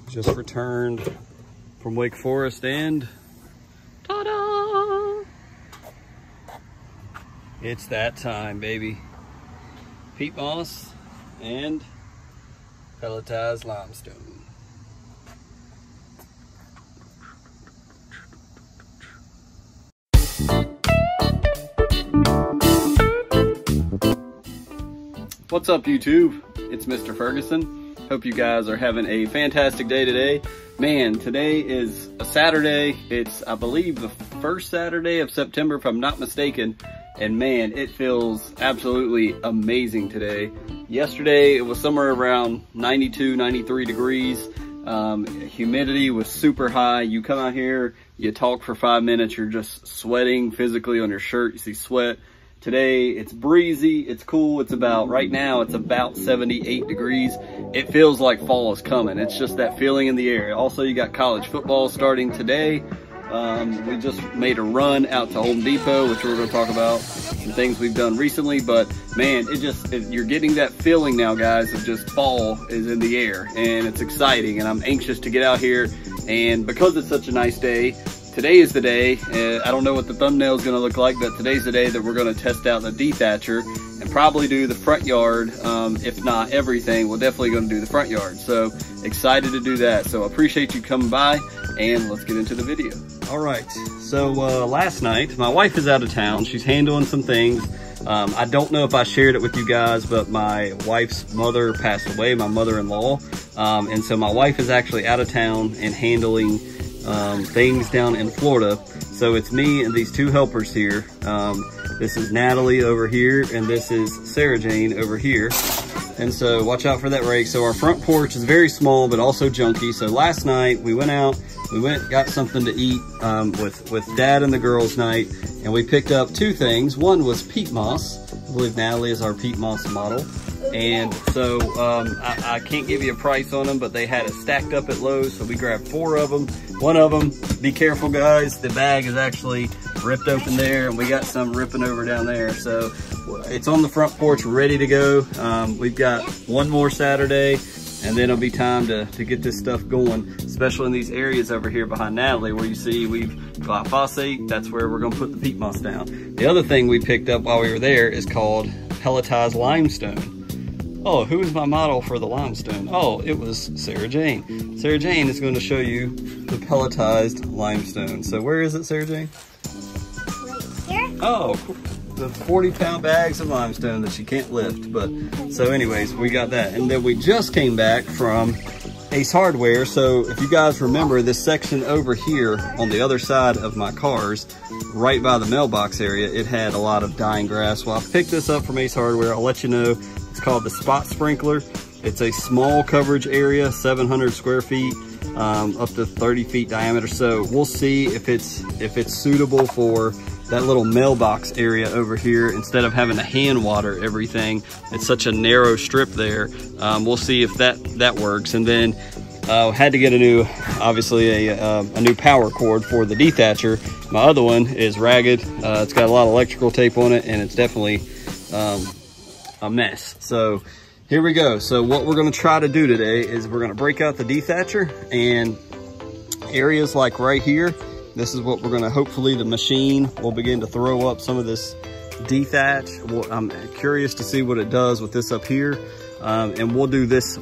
Just returned from Wake Forest and ta-da! It's that time, baby. Peat moss and pelletized limestone. What's up, YouTube? It's Mr. Ferguson. Hope you guys are having a fantastic day today. Man, today is a Saturday. It's, I believe, the first Saturday of September, if I'm not mistaken. And man, it feels absolutely amazing today. Yesterday, it was somewhere around 92, 93 degrees. Humidity was super high. You come out here, you talk for 5 minutes, you're just sweating physically on your shirt. You see sweat. Today, it's breezy, it's cool. It's about, right now, it's about 78 degrees. It feels like fall is coming. It's just that feeling in the air. Also, you got college football starting today. We just made a run out to Home Depot, which we're going to talk about some things we've done recently. But man, you're getting that feeling now, guys, of just fall is in the air, and it's exciting. And I'm anxious to get out here. And because it's such a nice day, today is the day. I don't know what the thumbnail is going to look like, but today's the day that we're going to test out the dethatcher and probably do the front yard. If not everything, we're definitely going to do the front yard. So excited to do that. So appreciate you coming by, and let's get into the video. All right, so last night, my wife is out of town. She's handling some things. I don't know if I shared it with you guys, but my wife's mother passed away, my mother-in-law. And so my wife is actually out of town and handling things down in Florida. So it's me and these two helpers here. This is Natalie over here, and this is Sarah Jane over here. And so watch out for that rake. So our front porch is very small, but also junky. So last night we went out, got something to eat with Dad and the girls' night, and we picked up two things. One was peat moss. I believe Natalie is our peat moss model. And so I can't give you a price on them, but they had it stacked up at Lowe's, so we grabbed 4 of them. One of them, be careful guys, the bag is actually ripped open there, and we got some ripping over down there. So it's on the front porch, ready to go. We've got one more Saturday, and then it'll be time to get this stuff going, especially in these areas over here behind Natalie where you see we've got phosphate. That's where we're gonna put the peat moss down. The other thing we picked up while we were there is called pelletized limestone. Oh, who was my model for the limestone? Oh, it was Sarah Jane. Sarah Jane is going to show you the pelletized limestone. So where is it, Sarah Jane? Right here. Oh, the 40-pound bags of limestone that she can't lift. But so anyways, we got that. And then we just came back from Ace Hardware. So if you guys remember this section over here on the other side of my cars, right by the mailbox area, it had a lot of dying grass. Well, I picked this up from Ace Hardware. I'll let you know. It's called the Spot Sprinkler. It's a small coverage area, 700 square feet, up to 30 feet diameter. So we'll see if it's suitable for that little mailbox area over here. Instead of having to hand water everything, it's such a narrow strip there. We'll see if that works. And then had to get obviously a new power cord for the dethatcher. My other one is ragged. It's got a lot of electrical tape on it, and it's definitely a mess. So here we go. So what we're going to try to do today is we're going to break out the dethatcher, and areas like right here, this is what we're going to, hopefully the machine will begin to throw up some of this dethatch. I'm curious to see what it does with this up here. And we'll do this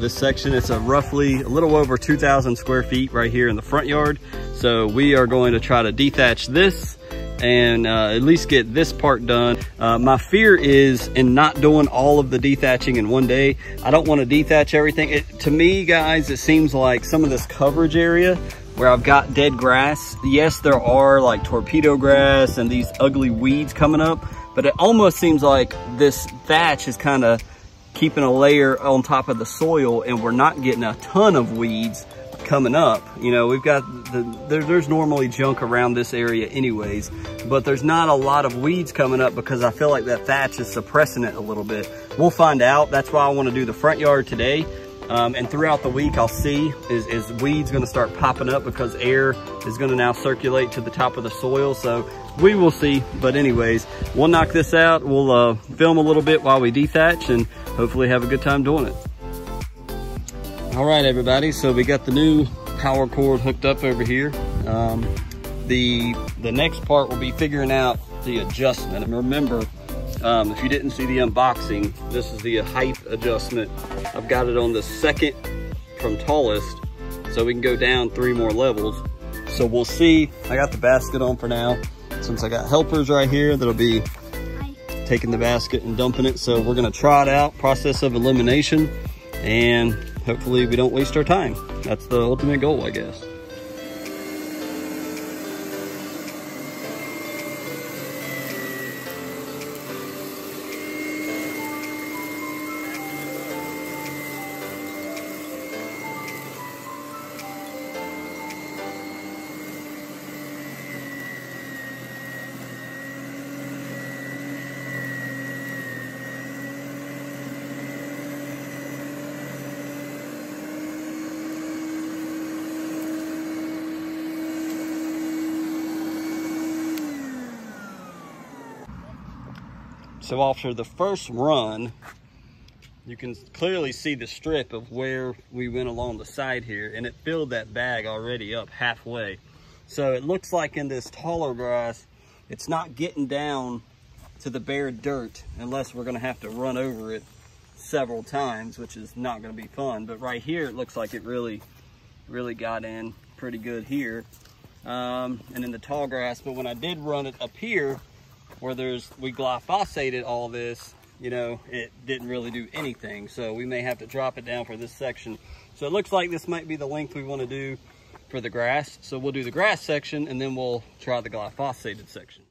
section. It's roughly a little over 2,000 square feet right here in the front yard. So we are going to try to dethatch this and at least get this part done. My fear is in not doing all of the dethatching in one day. I don't want to dethatch everything. To me, guys, it seems like some of this coverage area where I've got dead grass, yes, there are like torpedo grass and these ugly weeds coming up, but it almost seems like this thatch is kind of keeping a layer on top of the soil, and we're not getting a ton of weeds coming up. You know, we've got there's normally junk around this area anyways, but there's not a lot of weeds coming up because I feel like that thatch is suppressing it a little bit. We'll find out. That's why I want to do the front yard today. And throughout the week, I'll see is weeds going to start popping up because air is going to now circulate to the top of the soil. So we will see. But anyways, we'll knock this out. We'll film a little bit while we dethatch and hopefully have a good time doing it. All right, everybody, so we got the new power cord hooked up over here. The next part will be figuring out the adjustment. And remember, if you didn't see the unboxing, this is the height adjustment. I've got it on the second from tallest, so we can go down 3 more levels. So we'll see. I got the basket on for now, since I got helpers right here that'll be taking the basket and dumping it. So we're gonna try it out, process of elimination, and hopefully we don't waste our time. That's the ultimate goal, I guess. So after the first run, you can clearly see the strip of where we went along the side here, and it filled that bag already up halfway. So it looks like in this taller grass, it's not getting down to the bare dirt unless we're gonna have to run over it several times, which is not gonna be fun. But right here, it looks like it really got in pretty good here. And in the tall grass, but when I did run it up here, where we glyphosated all this, you know, it didn't really do anything. So we may have to drop it down for this section. So it looks like this might be the length we want to do for the grass. So we'll do the grass section and then we'll try the glyphosated section.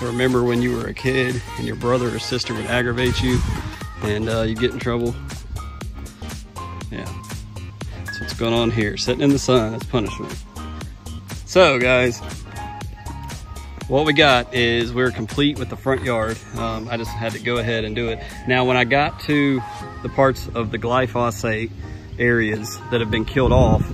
Remember when you were a kid and your brother or sister would aggravate you and you get in trouble? Yeah, that's what's going on here. Sitting in the sun, that's punishment. So guys, what we got is we're complete with the front yard. I just had to go ahead and do it. Now when I got to the parts of the glyphosate areas that have been killed off,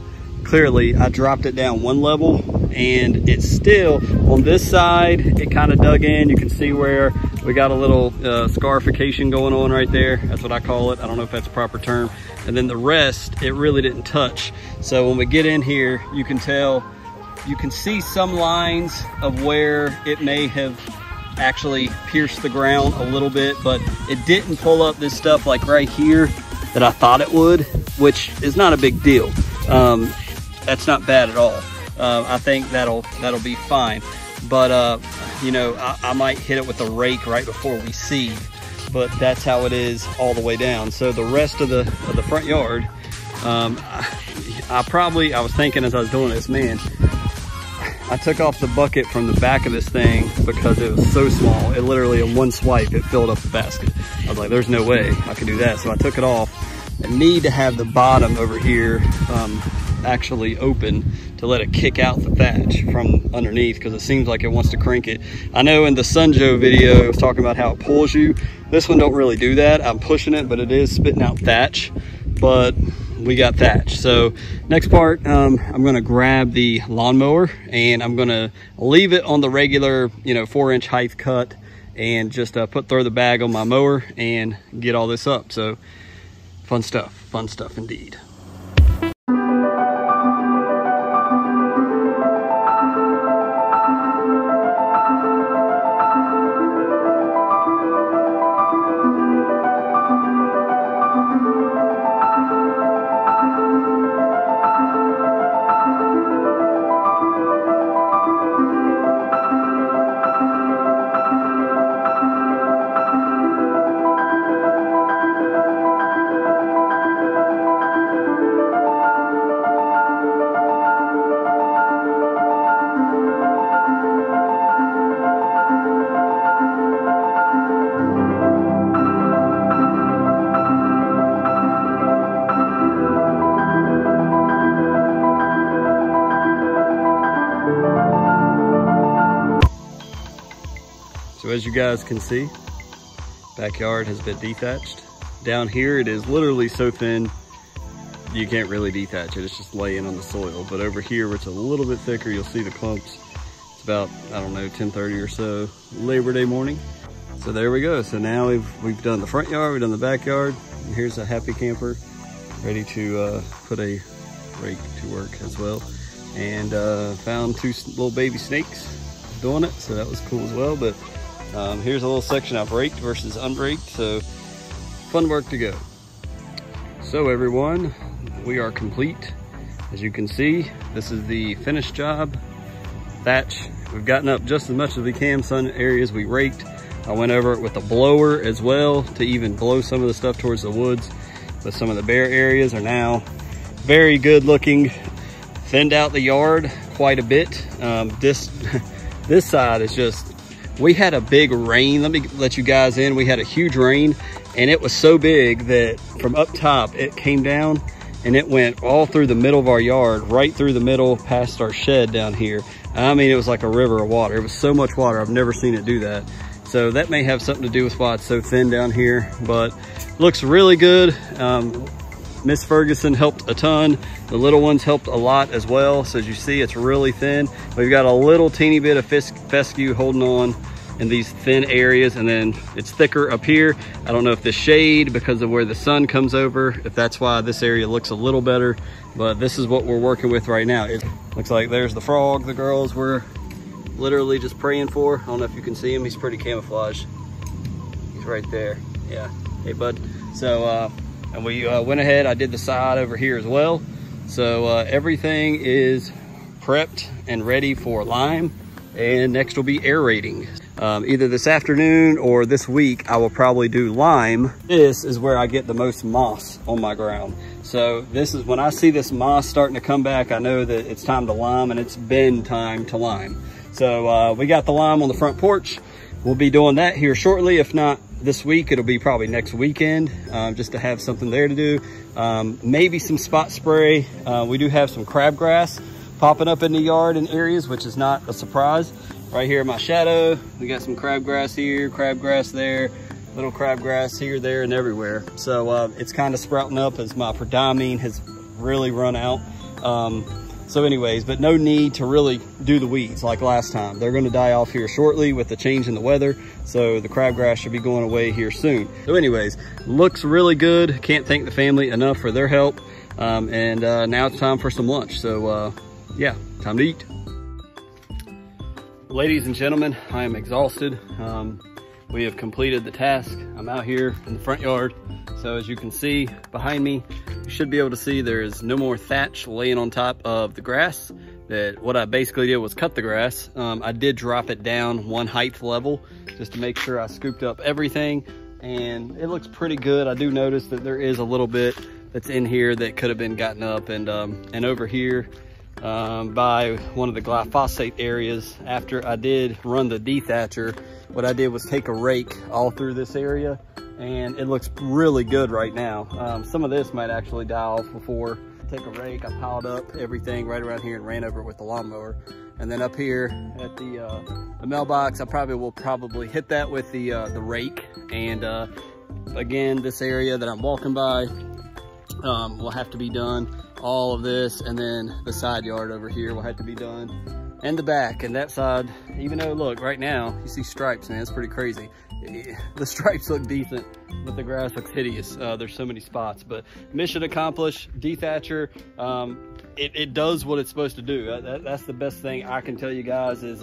clearly I dropped it down 1 level, and it's still on this side. It kind of dug in. You can see where we got a little scarification going on right there. That's what I call it. I don't know if that's a proper term. And then the rest, it really didn't touch. So when we get in here, you can tell, you can see some lines of where it may have actually pierced the ground a little bit, but it didn't pull up this stuff like right here that I thought it would, which is not a big deal. That's not bad at all. I think that'll be fine. But you know, I might hit it with a rake right before we seed, but that's how it is all the way down. So the rest of the front yard, I was thinking as I was doing this, man, I took off the bucket from the back of this thing because it was so small. It literally, in one swipe, it filled up the basket. I was like, there's no way I can do that. So I took it off. I need to have the bottom over here actually open to let it kick out the thatch from underneath, because it seems like it wants to crank it. I know in the Sunjo video, it was talking about how it pulls you. This one don't really do that. I'm pushing it, but it is spitting out thatch. But we got thatch. So next part, I'm gonna grab the lawnmower and I'm gonna leave it on the regular, 4-inch height cut, and just throw the bag on my mower and get all this up. So fun stuff indeed. So as you guys can see, backyard has been dethatched. Down here, it is literally so thin, you can't really dethatch it. It's just laying on the soil. But over here, where it's a little bit thicker, you'll see the clumps. It's about, I don't know, 10:30 or so, Labor Day morning. So there we go. So now we've done the front yard, we've done the backyard. And here's a happy camper ready to put a rake to work as well. And found 2 little baby snakes doing it, so that was cool as well. But here's a little section I've raked versus unraked, so fun work to go. So everyone, we are complete. As you can see, this is the finished job. Thatch, we've gotten up just as much as we can. Some areas we raked. I went over it with a blower as well to even blow some of the stuff towards the woods. But some of the bare areas are now very good looking. Thinned out the yard quite a bit. This side is just, we had a big rain. Let me let you guys in. We had a huge rain, and it was so big that from up top, it came down and it went all through the middle of our yard, right through the middle past our shed down here. I mean, it was like a river of water. It was so much water. I've never seen it do that. So that may have something to do with why it's so thin down here, but looks really good. Miss Ferguson helped a ton. The little ones helped a lot as well. So as you see, it's really thin. We've got a little teeny bit of fescue holding on in these thin areas, and then it's thicker up here. I don't know if the shade, because of where the sun comes over, if that's why this area looks a little better, but this is what we're working with right now. It looks like there's the frog the girls were literally just praying for. I don't know if you can see him. He's pretty camouflaged. He's right there. Yeah. Hey, bud. So, and we went ahead, I did the side over here as well. So everything is prepped and ready for lime, and next will be aerating. Either this afternoon or this week, I will probably do lime. This is where I get the most moss on my ground. So this is, when I see this moss starting to come back, I know that it's time to lime, and it's been time to lime. So we got the lime on the front porch. We'll be doing that here shortly. If not this week, it'll be probably next weekend, just to have something there to do. Maybe some spot spray. We do have some crabgrass popping up in the yard in areas, which is not a surprise. Right here in my shadow, we got some crabgrass here, crabgrass there, little crabgrass here, there, and everywhere. So it's kind of sprouting up as my prodiamine has really run out. So anyways, but no need to really do the weeds like last time. They're gonna die off here shortly with the change in the weather. So the crabgrass should be going away here soon. So anyways, looks really good. Can't thank the family enough for their help. And now it's time for some lunch. So yeah, time to eat. Ladies and gentlemen, I am exhausted. We have completed the task. I'm out here in the front yard. So as you can see behind me, you should be able to see there's no more thatch laying on top of the grass. That what I basically did was cut the grass. I did drop it down 1 height level just to make sure I scooped up everything, and it looks pretty good. I do notice that there is a little bit that's in here that could have been gotten up, and over here by one of the glyphosate areas, after I did run the dethatcher, what I did was take a rake all through this area, and it looks really good right now. Some of this might actually die off before I take a rake. I piled up everything right around here and ran over it with the lawnmower. And then up here at the mailbox, I will probably hit that with the rake. And again, this area that I'm walking by will have to be done. All of this, and then the side yard over here will have to be done, and the back, and that side. Even though, look, right now you see stripes, man, it's pretty crazy. The stripes look decent, but the grass looks hideous. There's so many spots, but mission accomplished. Dethatcher, it does what it's supposed to do. That's the best thing I can tell you guys is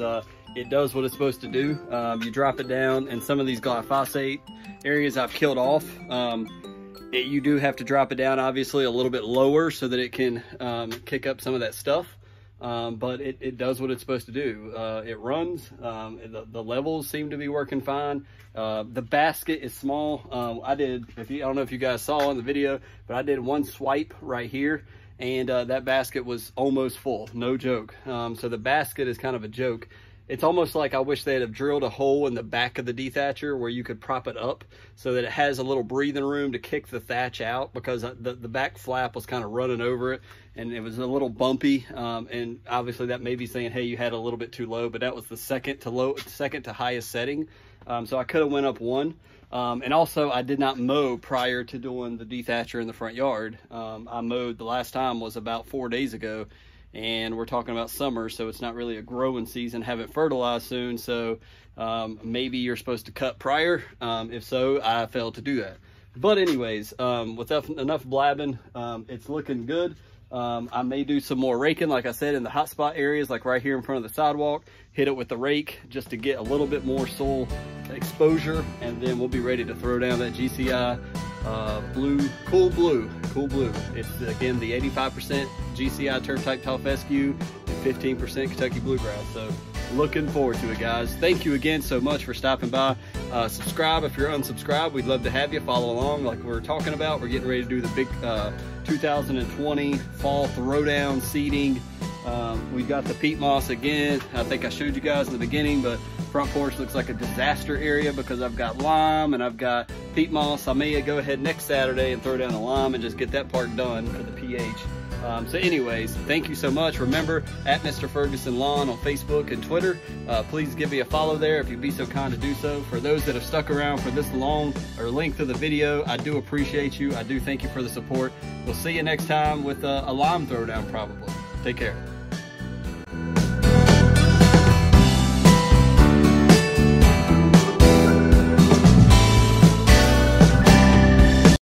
it does what it's supposed to do. You drop it down, and some of these glyphosate areas I've killed off. You do have to drop it down obviously a little bit lower so that it can kick up some of that stuff, but it does what it's supposed to do. It runs. The levels seem to be working fine. The basket is small. I don't know if you guys saw in the video, but I did 1 swipe right here, and that basket was almost full, no joke. So the basket is kind of a joke. It's almost like I wish they'd have drilled a hole in the back of the dethatcher where you could prop it up so that it has a little breathing room to kick the thatch out, because the back flap was kind of running over it and it was a little bumpy. And obviously that may be saying, hey, you had a little bit too low, but that was the second to highest setting. So I could have went up one. And also I did not mow prior to doing the dethatcher in the front yard. I mowed the last time was about 4 days ago, and we're talking about summer, so it's not really a growing season. Haven't fertilized soon, so maybe you're supposed to cut prior. If so, I failed to do that. But anyways, with enough blabbing, it's looking good. I may do some more raking, like I said, in the hot spot areas, like right here in front of the sidewalk. Hit it with the rake just to get a little bit more soil exposure, and then we'll be ready to throw down that GCI cool blue. It's again the 85% GCI turf type tall fescue and 15% Kentucky bluegrass. So looking forward to it, guys. Thank you again so much for stopping by. Subscribe if you're unsubscribed. We'd love to have you follow along like we were talking about. We're getting ready to do the big 2020 fall throwdown seeding. We got the peat moss again. I think I showed you guys in the beginning, but front porch looks like a disaster area because I've got lime and I've got peat moss. I may go ahead next Saturday and throw down the lime and just get that part done for the pH. So anyways, thank you so much. Remember, at Mr. Ferguson Lawn on Facebook and Twitter. Please give me a follow there if you'd be so kind to do so. For those that have stuck around for this long or length of the video, I do appreciate you. I do thank you for the support. We'll see you next time with a lime throwdown probably. Take care.